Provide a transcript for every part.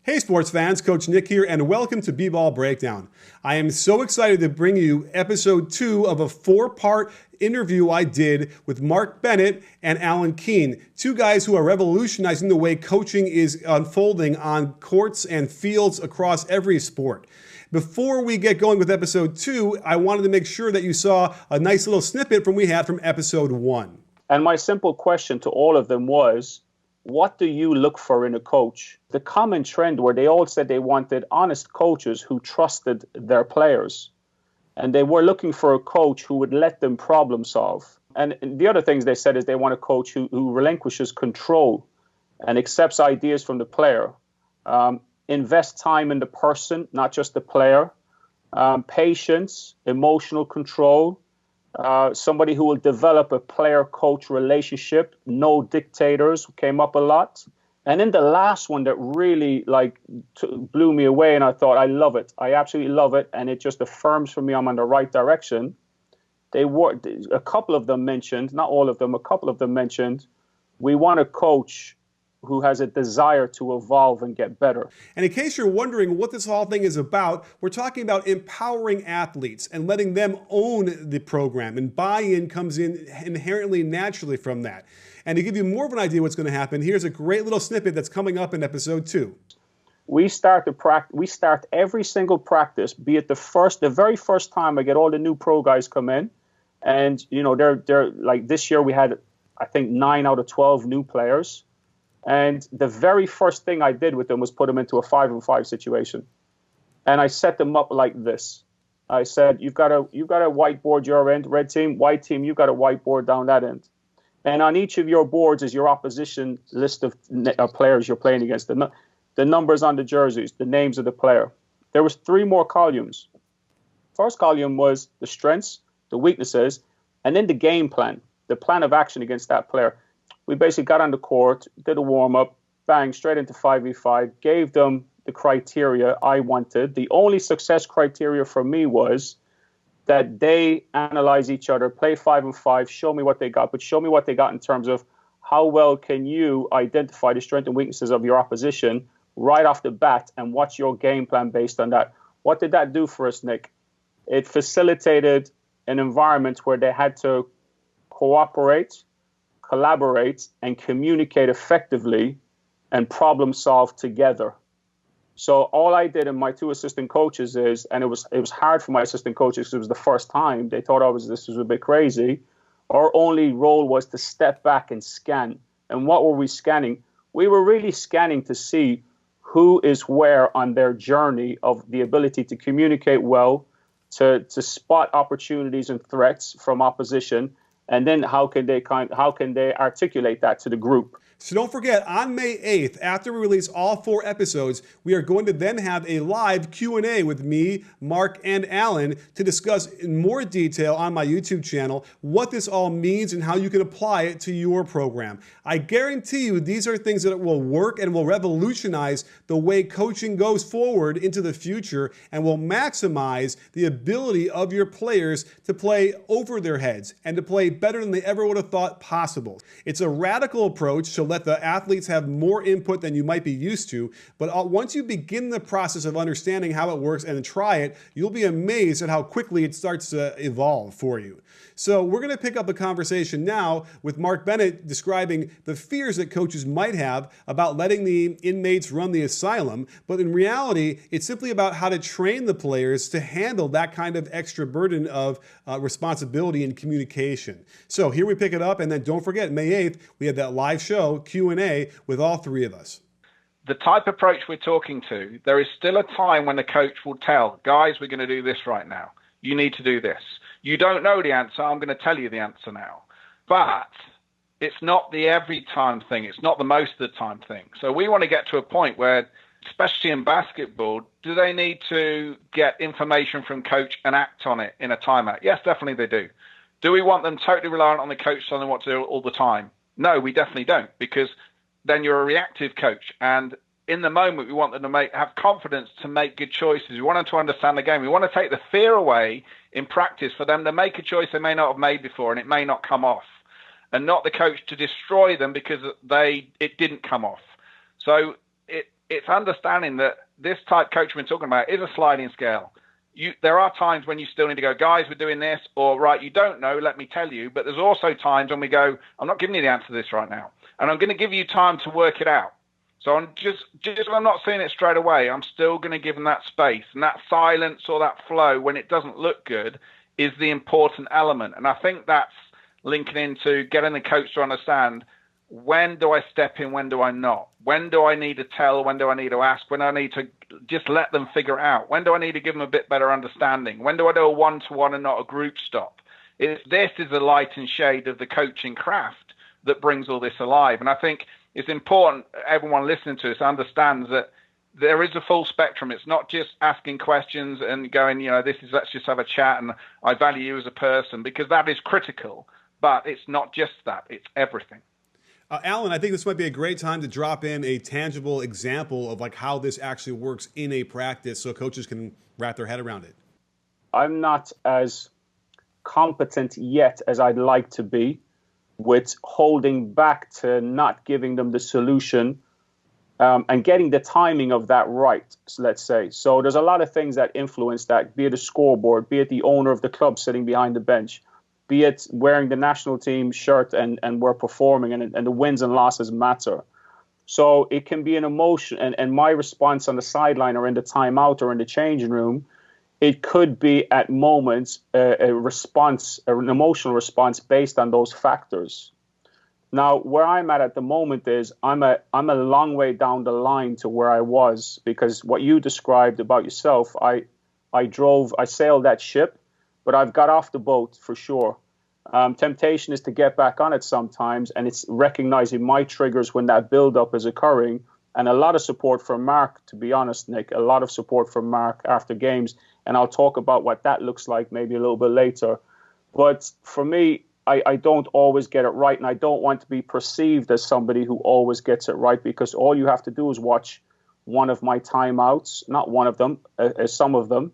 Hey sports fans, Coach Nick here, and welcome to B-Ball Breakdown. I am so excited to bring you episode 2 of a 4-part interview I did with Mark Bennett and Alan Keene, two guys who are revolutionizing the way coaching is unfolding on courts and fields across every sport. Before we get going with episode 2, I wanted to make sure that you saw a nice little snippet we had from episode 1. And my simple question to all of them was, what do you look for in a coach? The common trend where they all said they wanted honest coaches who trusted their players. And they were looking for a coach who would let them problem solve. And the other things they said is they want a coach who relinquishes control and accepts ideas from the player. Invest time in the person, not just the player. Patience, emotional control. Somebody who will develop a player-coach relationship. No dictators came up a lot. And then the last one that really blew me away, and I thought, I love it. I absolutely love it. And it just affirms for me I'm on the right direction. A couple of them mentioned, not all of them, a couple of them mentioned, we want a coach who has a desire to evolve and get better. And in case you're wondering what this whole thing is about, we're talking about empowering athletes and letting them own the program. And buy-in comes in inherently naturally from that. And to give you more of an idea what's going to happen, here's a great little snippet that's coming up in episode 2. We start every single practice, be it the very first time I get all the new pro guys come in. And, they're like this year we had, I think, 9 out of 12 new players. And the very first thing I did with them was put them into a 5-on-5 situation. And I set them up like this. I said, you've got a whiteboard your end, red team, white team, you've got a whiteboard down that end. And on each of your boards is your opposition list of players you're playing against, the numbers on the jerseys, the names of the player. There was 3 more columns. First column was the strengths, the weaknesses, and then the game plan, the plan of action against that player. We basically got on the court, did a warm-up, bang, straight into 5v5, gave them the criteria I wanted. The only success criteria for me was that they analyze each other, play 5-on-5, show me what they got, but show me what they got in terms of how well can you identify the strengths and weaknesses of your opposition right off the bat, and what's your game plan based on that. What did that do for us, Nick? It facilitated an environment where they had to cooperate, collaborate, and communicate effectively and problem solve together. So all I did and my 2 assistant coaches is, and it was hard for my assistant coaches because it was the first time. They thought this was a bit crazy. Our only role was to step back and scan. And what were we scanning? We were really scanning to see who is where on their journey of the ability to communicate well, to spot opportunities and threats from opposition. And then how can they articulate that to the group? So don't forget, on May 8th, after we release all 4 episodes, we are going to then have a live Q&A with me, Mark, and Alan to discuss in more detail on my YouTube channel what this all means and how you can apply it to your program. I guarantee you these are things that will work and will revolutionize the way coaching goes forward into the future and will maximize the ability of your players to play over their heads and to play better than they ever would have thought possible. It's a radical approach to let the athletes have more input than you might be used to, but once you begin the process of understanding how it works and try it, you'll be amazed at how quickly it starts to evolve for you. So we're going to pick up a conversation now with Mark Bennett describing the fears that coaches might have about letting the inmates run the asylum, but in reality, it's simply about how to train the players to handle that kind of extra burden of responsibility and communication. So here we pick it up, and then don't forget, May 8th, we have that live show, Q&A, with all 3 of us. The type of approach we're talking to, there is still a time when the coach will tell, guys, we're going to do this right now. You need to do this. You don't know the answer. I'm going to tell you the answer now. But it's not the every time thing. It's not the most of the time thing. So we want to get to a point where, especially in basketball, do they need to get information from coach and act on it in a timeout? Yes, definitely they do. Do we want them totally reliant on the coach telling them what to do all the time? No, we definitely don't, because then you're a reactive coach. And in the moment, we want them to have confidence to make good choices. We want them to understand the game. We want to take the fear away in practice for them to make a choice they may not have made before and it may not come off, and not the coach to destroy them because it didn't come off. So it's understanding that this type coach we're talking about is a sliding scale. There are times when you still need to go, guys, we're doing this, or right, you don't know, let me tell you. But there's also times when we go, I'm not giving you the answer to this right now, and I'm going to give you time to work it out. So I'm just when I'm not seeing it straight away, I'm still going to give them that space, and that silence or that flow when it doesn't look good is the important element. And I think that's linking into getting the coach to understand, when do I step in, when do I not? When do I need to tell, when do I need to ask? When do I need to just let them figure it out? When do I need to give them a bit better understanding? When do I do a one-to-one and not a group stop? This is the light and shade of the coaching craft that brings all this alive. And I think it's important everyone listening to this understands that there is a full spectrum. It's not just asking questions and going, let's just have a chat and I value you as a person, because that is critical. But it's not just that, it's everything. Alan, I think this might be a great time to drop in a tangible example of like how this actually works in a practice so coaches can wrap their head around it. I'm not as competent yet as I'd like to be with holding back to not giving them the solution and getting the timing of that right, let's say. So there's a lot of things that influence that, be it a scoreboard, be it the owner of the club sitting behind the bench, be it wearing the national team shirt and we're performing and the wins and losses matter. So it can be an emotion, and my response on the sideline or in the timeout or in the changing room, it could be at moments a response, an emotional response based on those factors. Now, where I'm at the moment is I'm a long way down the line to where I was, because what you described about yourself, I sailed that ship, but I've got off the boat for sure. Temptation is to get back on it sometimes, and it's recognizing my triggers when that buildup is occurring. And a lot of support from Mark, to be honest, Nick, a lot of support from Mark after games. And I'll talk about what that looks like maybe a little bit later. But for me, I don't always get it right, and I don't want to be perceived as somebody who always gets it right, because all you have to do is watch one of my timeouts, not one of them, some of them,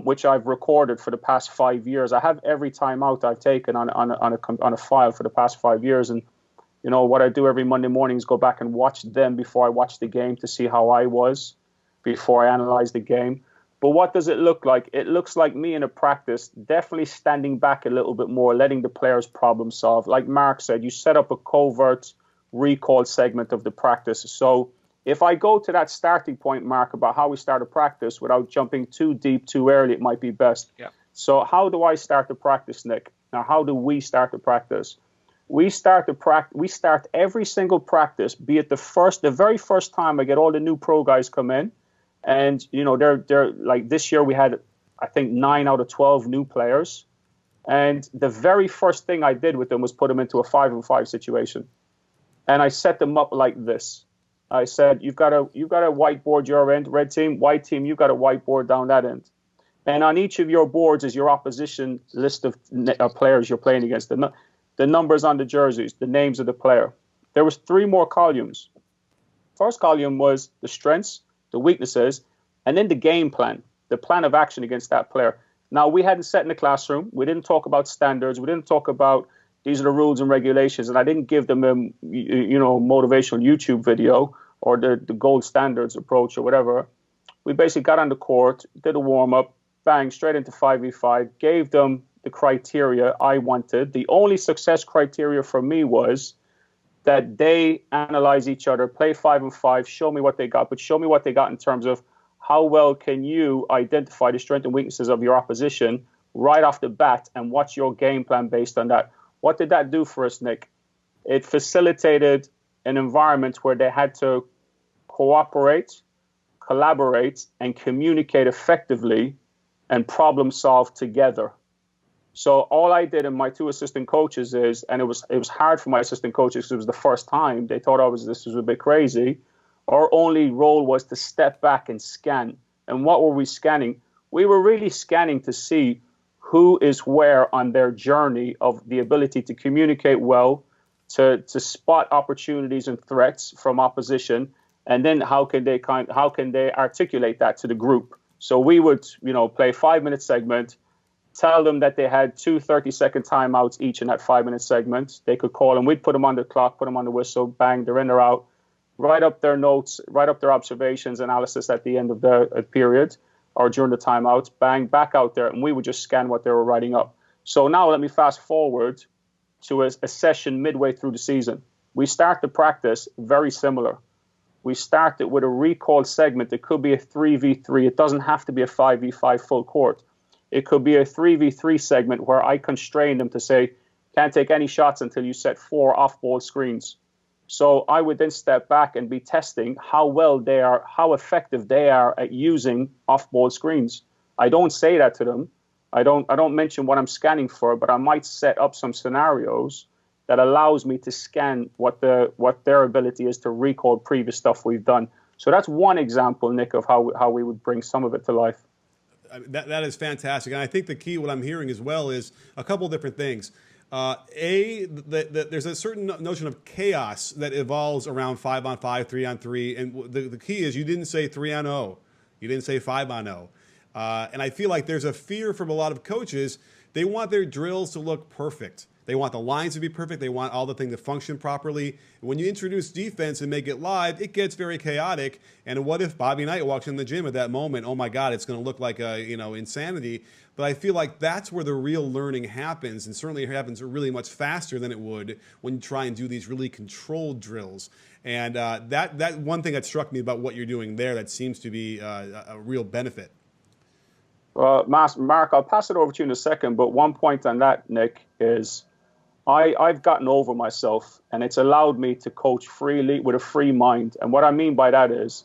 which I've recorded for the past 5 years. I have every timeout I've taken on a file for the past 5 years. And, what I do every Monday morning is go back and watch them before I watch the game to see how I was before I analyze the game. But what does it look like? It looks like me in a practice, definitely standing back a little bit more, letting the players problem solve. Like Mark said, you set up a covert recall segment of the practice. So if I go to that starting point, Mark, about how we start a practice without jumping too deep too early, it might be best. Yeah. So how do I start the practice, Nick? Now, how do we start the practice? We start every single practice, be it the very first time I get all the new pro guys come in. And, they're like, this year we had, I think, 9 out of 12 new players. And the very first thing I did with them was put them into a 5-on-5 situation. And I set them up like this. I said, you've got a whiteboard your end, red team, white team, you've got a whiteboard down that end. And on each of your boards is your opposition list of players you're playing against, the numbers on the jerseys, the names of the player. There was 3 more columns. First column was the strengths, the weaknesses, and then the game plan, the plan of action against that player. Now, we hadn't sat in the classroom. We didn't talk about standards. We didn't talk about these are the rules and regulations. And I didn't give them a motivational YouTube video or the gold standards approach or whatever. We basically got on the court, did a warm-up, bang, straight into 5v5, gave them the criteria I wanted. The only success criteria for me was that they analyze each other, play 5-on-5, show me what they got, but show me what they got in terms of how well can you identify the strengths and weaknesses of your opposition right off the bat, and what's your game plan based on that. What did that do for us, Nick? It facilitated an environment where they had to cooperate, collaborate, and communicate effectively and problem solve together. So all I did and my 2 assistant coaches is, and it was hard for my assistant coaches because it was the first time. They thought this was a bit crazy. Our only role was to step back and scan. And what were we scanning? We were really scanning to see who is where on their journey of the ability to communicate well, to spot opportunities and threats from opposition, and then how can they articulate that to the group. So we would, play a 5-minute segment, tell them that they had 2 30-second timeouts each in that 5-minute segment. They could call them. We'd put them on the clock, put them on the whistle, bang, they're in or out. write up their notes, write up their observations, analysis at the end of the period or during the timeouts, bang, back out there, and we would just scan what they were writing up. So now let me fast forward to a session midway through the season. We start the practice very similar. We start it with a recall segment. It could be a 3v3. It doesn't have to be a 5v5 full court. It could be a 3v3 segment where I constrain them to say, can't take any shots until you set 4 off-ball screens. So I would then step back and be testing how well they are, how effective they are at using off-ball screens. I don't say that to them. I don't mention what I'm scanning for, but I might set up some scenarios that allows me to scan what their ability is to recall previous stuff we've done. So that's one example, Nick, of how we would bring some of it to life. That is fantastic. And I think the key, what I'm hearing as well, is a couple different things. There's a certain notion of chaos that evolves around 5-on-5, 3-on-3. And the key is you didn't say 3-on-0. You didn't say 5-on-0. And I feel like there's a fear from a lot of coaches. They want their drills to look perfect. They want the lines to be perfect. They want all the things to function properly. When you introduce defense and make it live, it gets very chaotic. And what if Bobby Knight walks in the gym at that moment? Oh my God, it's going to look like insanity. But I feel like that's where the real learning happens, and certainly it happens really much faster than it would when you try and do these really controlled drills. And that one thing that struck me about what you're doing there that seems to be a real benefit. Well, Mark, I'll pass it over to you in a second. But one point on that, Nick, is I've gotten over myself, and it's allowed me to coach freely with a free mind. And what I mean by that is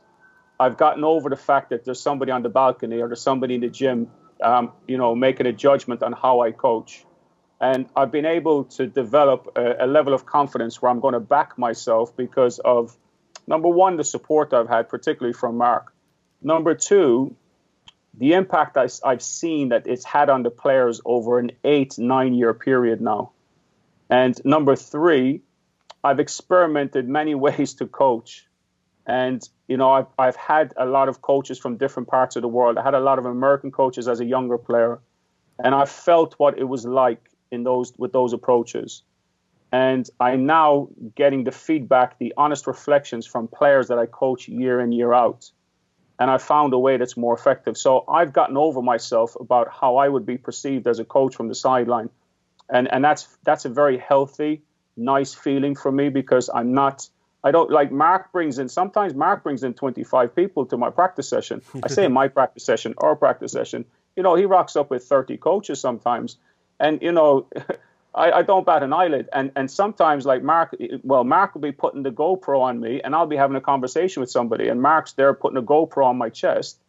I've gotten over the fact that there's somebody on the balcony or there's somebody in the gym, making a judgment on how I coach. And I've been able to develop a level of confidence where I'm going to back myself because of, number one, the support I've had, particularly from Mark. Number two, the impact I've seen that it's had on the players over an 8-9 year period now. And number three, I've experimented many ways to coach. And, I've had a lot of coaches from different parts of the world. I had a lot of American coaches as a younger player. And I felt what it was like with those approaches. And I'm now getting the feedback, the honest reflections from players that I coach year in, year out. And I found a way that's more effective. So I've gotten over myself about how I would be perceived as a coach from the sideline. And that's a very healthy, nice feeling for me because Mark brings in 25 people to my practice session. I say my practice session, our practice session. He rocks up with 30 coaches sometimes. And, I don't bat an eyelid. And sometimes Mark will be putting the GoPro on me and I'll be having a conversation with somebody and Mark's there putting a GoPro on my chest.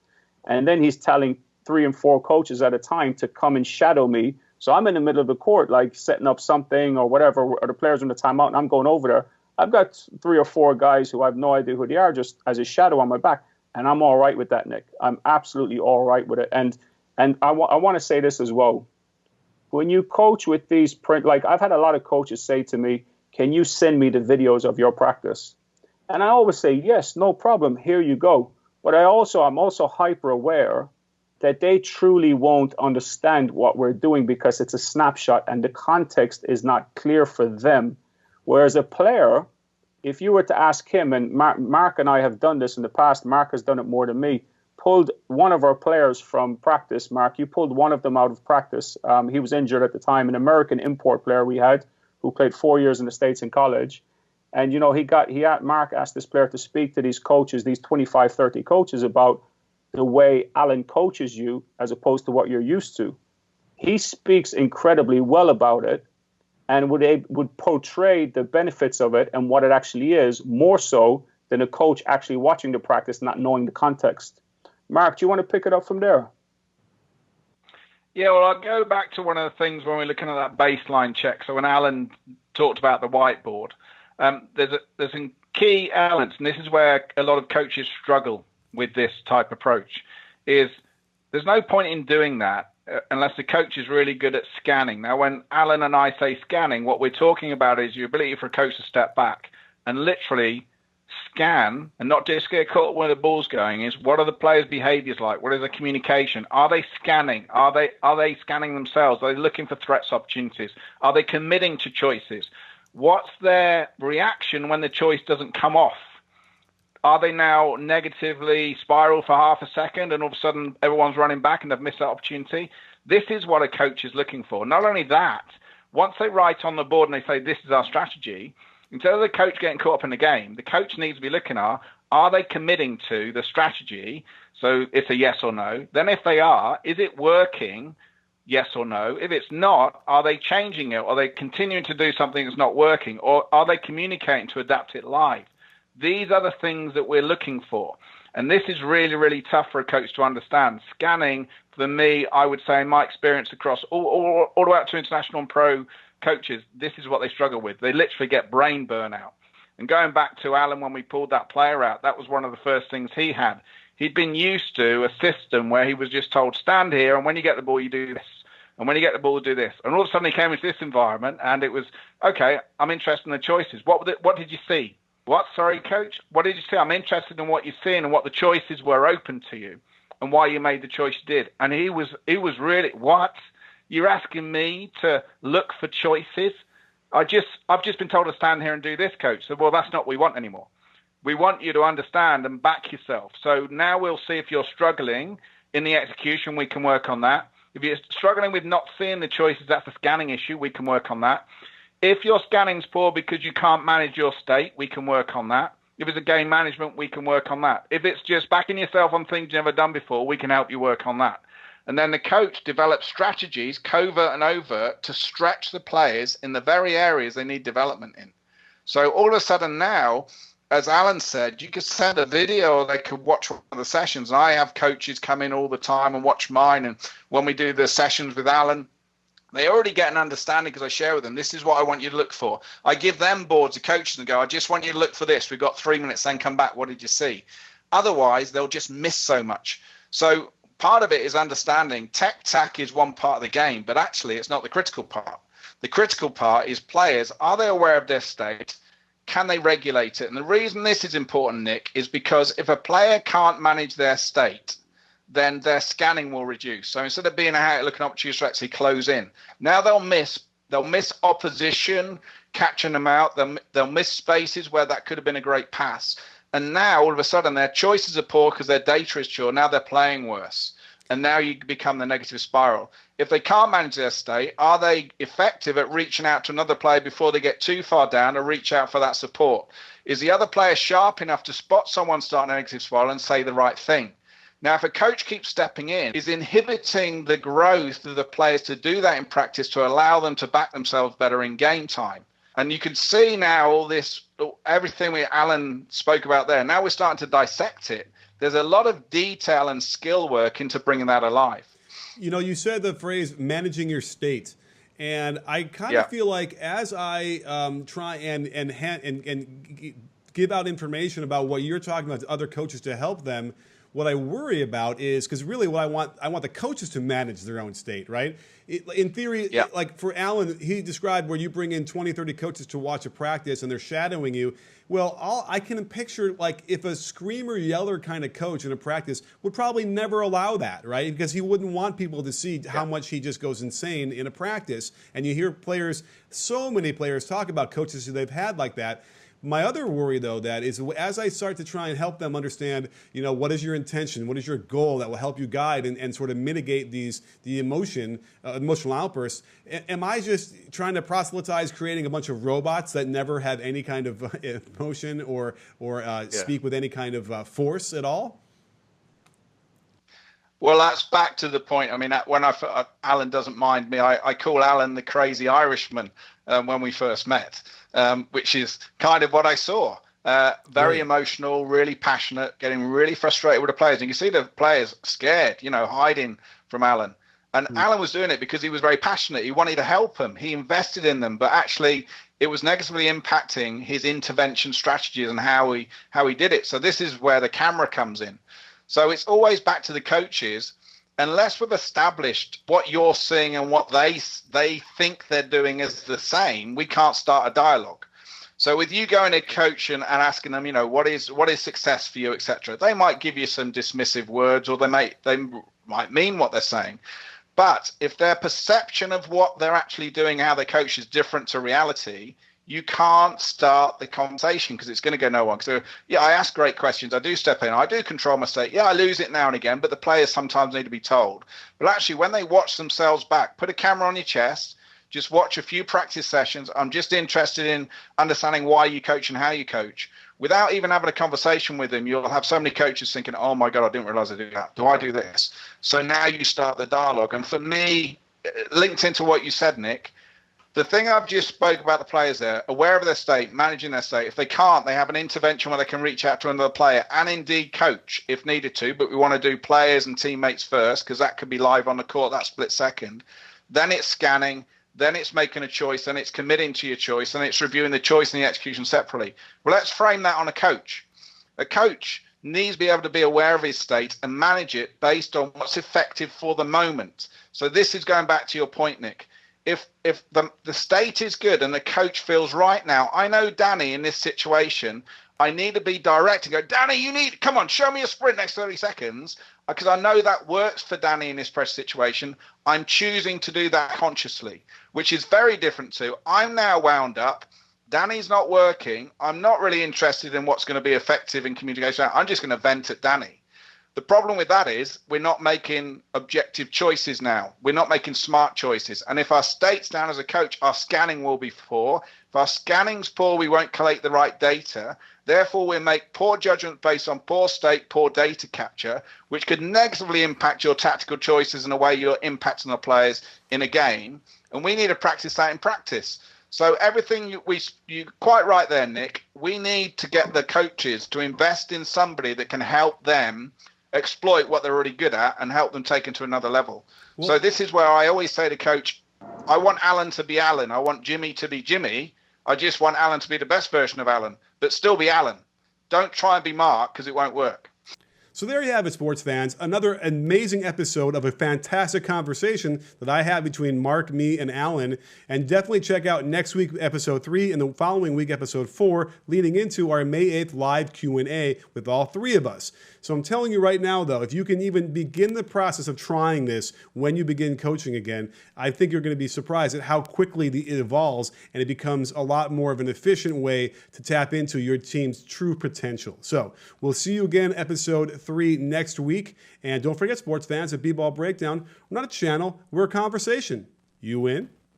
And then he's telling 3 and 4 coaches at a time to come and shadow me. So I'm in the middle of the court, setting up something or whatever, or the players are in the timeout and I'm going over there. I've got 3 or 4 guys who I have no idea who they are, just as a shadow on my back. And I'm all right with that, Nick. I'm absolutely all right with it. And I want to say this as well. When you coach with these I've had a lot of coaches say to me, can you send me the videos of your practice? And I always say, yes, no problem. Here you go. But I'm also hyper aware that they truly won't understand what we're doing because it's a snapshot and the context is not clear for them. Whereas a player, if you were to ask him, and Mark and I have done this in the past, Mark has done it more than me, pulled one of our players from practice. Mark, you pulled one of them out of practice. He was injured at the time, an American import player we had who played 4 years in the States in college. And, Mark asked this player to speak to these coaches, these 25, 30 coaches about the way Alan coaches you as opposed to what you're used to. He speaks incredibly well about it and would portray the benefits of it and what it actually is more so than a coach actually watching the practice, not knowing the context. Mark, do you want to pick it up from there? Yeah, well, I'll go back to one of the things when we're looking at that baseline check. So when Alan talked about the whiteboard, there's some key elements, and this is where a lot of coaches struggle with this type approach, is there's no point in doing that unless the coach is really good at scanning. Now, when Alan and I say scanning, what we're talking about is your ability for a coach to step back and literally scan and not just get caught where the ball's going. Is what are the players' behaviors like? What is the communication? Are they scanning? Are they scanning themselves? Are they looking for threats, opportunities? Are they committing to choices? What's their reaction when the choice doesn't come off? Are they now negatively spiral for half a second and all of a sudden everyone's running back and they've missed that opportunity? This is what a coach is looking for. Not only that, once they write on the board and they say, this is our strategy, instead of the coach getting caught up in the game, the coach needs to be looking at, are they committing to the strategy? So it's a yes or no. Then if they are, is it working? Yes or no. If it's not, are they changing it? Are they continuing to do something that's not working? Or are they communicating to adapt it live? These are the things that we're looking for. And this is really, really tough for a coach to understand. Scanning, for me, I would say in my experience across all the way up to international and pro coaches, this is what they struggle with. They literally get brain burnout. And going back to Alan, when we pulled that player out, that was one of the first things he had. He'd been used to a system where he was just told, stand here, and when you get the ball, you do this. And when you get the ball, do this. And all of a sudden he came into this environment, and it was, okay, I'm interested in the choices. What did you see? What? Sorry, coach? What did you see? I'm interested in what you're seeing and what the choices were open to you and why you made the choice you did. And he was really, what? You're asking me to look for choices? I've just been told to stand here and do this, coach. So, well, that's not what we want anymore. We want you to understand and back yourself. So now we'll see if you're struggling in the execution, we can work on that. If you're struggling with not seeing the choices, that's a scanning issue, we can work on that. If your scanning's poor because you can't manage your state, we can work on that. If it's a game management, we can work on that. If it's just backing yourself on things you've never done before, we can help you work on that. And then the coach develops strategies, covert and overt, to stretch the players in the very areas they need development in. So all of a sudden now, as Alan said, you could send a video or they could watch one of the sessions. And I have coaches come in all the time and watch mine. And when we do the sessions with Alan, they already get an understanding because I share with them, this is what I want you to look for. I give them boards of coaches and go, I just want you to look for this. We've got 3 minutes, then come back. What did you see? Otherwise, they'll just miss so much. So part of it is understanding tech is one part of the game, but actually it's not the critical part. The critical part is players. Are they aware of their state? Can they regulate it? And the reason this is important, Nick, is because if a player can't manage their state, then their scanning will reduce. So instead of being out looking opportunities to actually close in, now they'll miss opposition, catching them out. They'll miss spaces where that could have been a great pass. And now all of a sudden their choices are poor because their data is poor. Now they're playing worse. And now you become the negative spiral. If they can't manage their state, are they effective at reaching out to another player before they get too far down or reach out for that support? Is the other player sharp enough to spot someone starting a negative spiral and say the right thing? Now, if a coach keeps stepping in, is inhibiting the growth of the players to do that in practice to allow them to back themselves better in game time. And you can see now all this, everything Alan spoke about there. Now we're starting to dissect it. There's a lot of detail and skill work into bringing that alive. You know, you said the phrase managing your state. And I kind of feel like as I try and give out information about what you're talking about to other coaches to help them, what I worry about is, because really what I want the coaches to manage their own state, right? In theory, like for Alan, he described where you bring in 20, 30 coaches to watch a practice and they're shadowing you. Well, I can picture like if a screamer, yeller kind of coach in a practice would probably never allow that, right? Because he wouldn't want people to see how much he just goes insane in a practice. And you hear players, so many players talk about coaches who they've had like that. My other worry, though, that is as I start to try and help them understand, you know, what is your intention, what is your goal that will help you guide and sort of mitigate the emotional outbursts. Am I just trying to proselytize creating a bunch of robots that never have any kind of emotion or speak with any kind of force at all? Well, that's back to the point. I mean, when Alan doesn't mind me, I call Alan the crazy Irishman when we first met, which is kind of what I saw. Very emotional, really passionate, getting really frustrated with the players. And you see the players scared, you know, hiding from Alan. And Alan was doing it because he was very passionate. He wanted to help them. He invested in them. But actually, it was negatively impacting his intervention strategies and how he did it. So this is where the camera comes in. So it's always back to the coaches. Unless we've established what you're seeing and what they think they're doing is the same, we can't start a dialogue. So with you going to coach and asking them, you know, what is success for you, etc., they might give you some dismissive words, or they might mean what they're saying. But if their perception of what they're actually doing, how they coach, is different to reality, You can't start the conversation because it's going to go nowhere. So, yeah, I ask great questions. I do step in. I do control my state. Yeah, I lose it now and again, but the players sometimes need to be told. But actually, when they watch themselves back, put a camera on your chest, just watch a few practice sessions. I'm just interested in understanding why you coach and how you coach. Without even having a conversation with them, you'll have so many coaches thinking, oh, my God, I didn't realize I do that. Do I do this? So now you start the dialogue. And for me, linked into what you said, Nick, the thing I've just spoke about the players there, aware of their state, managing their state. If they can't, they have an intervention where they can reach out to another player and indeed coach if needed to. But we want to do players and teammates first because that could be live on the court that split second. Then it's scanning. Then it's making a choice. Then it's committing to your choice. And it's reviewing the choice and the execution separately. Well, let's frame that on a coach. A coach needs to be able to be aware of his state and manage it based on what's effective for the moment. So this is going back to your point, Nick. If the state is good and the coach feels right now, I know Danny in this situation, I need to be direct and go, Danny, come on, show me a sprint next 30 seconds, because I know that works for Danny in this pressure situation. I'm choosing to do that consciously, which is very different to, I'm now wound up, Danny's not working, I'm not really interested in what's going to be effective in communication, I'm just going to vent at Danny. The problem with that is we're not making objective choices now. We're not making smart choices. And if our state's down as a coach, our scanning will be poor. If our scanning's poor, we won't collate the right data. Therefore, we'll make poor judgment based on poor state, poor data capture, which could negatively impact your tactical choices and the way you're impacting the players in a game. And we need to practice that in practice. So everything you quite right there, Nick, we need to get the coaches to invest in somebody that can help them exploit what they're already good at and help them take it to another level. Well, so this is where I always say to coach, I want Alan to be Alan. I want Jimmy to be Jimmy. I just want Alan to be the best version of Alan, but still be Alan. Don't try and be Mark because it won't work. So there you have it, sports fans. Another amazing episode of a fantastic conversation that I had between Mark, me, and Alan. And definitely check out next week, episode 3, and the following week, episode 4, leading into our May 8th live Q&A with all three of us. So I'm telling you right now, though, if you can even begin the process of trying this when you begin coaching again, I think you're going to be surprised at how quickly it evolves and it becomes a lot more of an efficient way to tap into your team's true potential. So we'll see you again, episode 3 next week. And don't forget, sports fans, at B-Ball Breakdown, we're not a channel, we're a conversation. You win.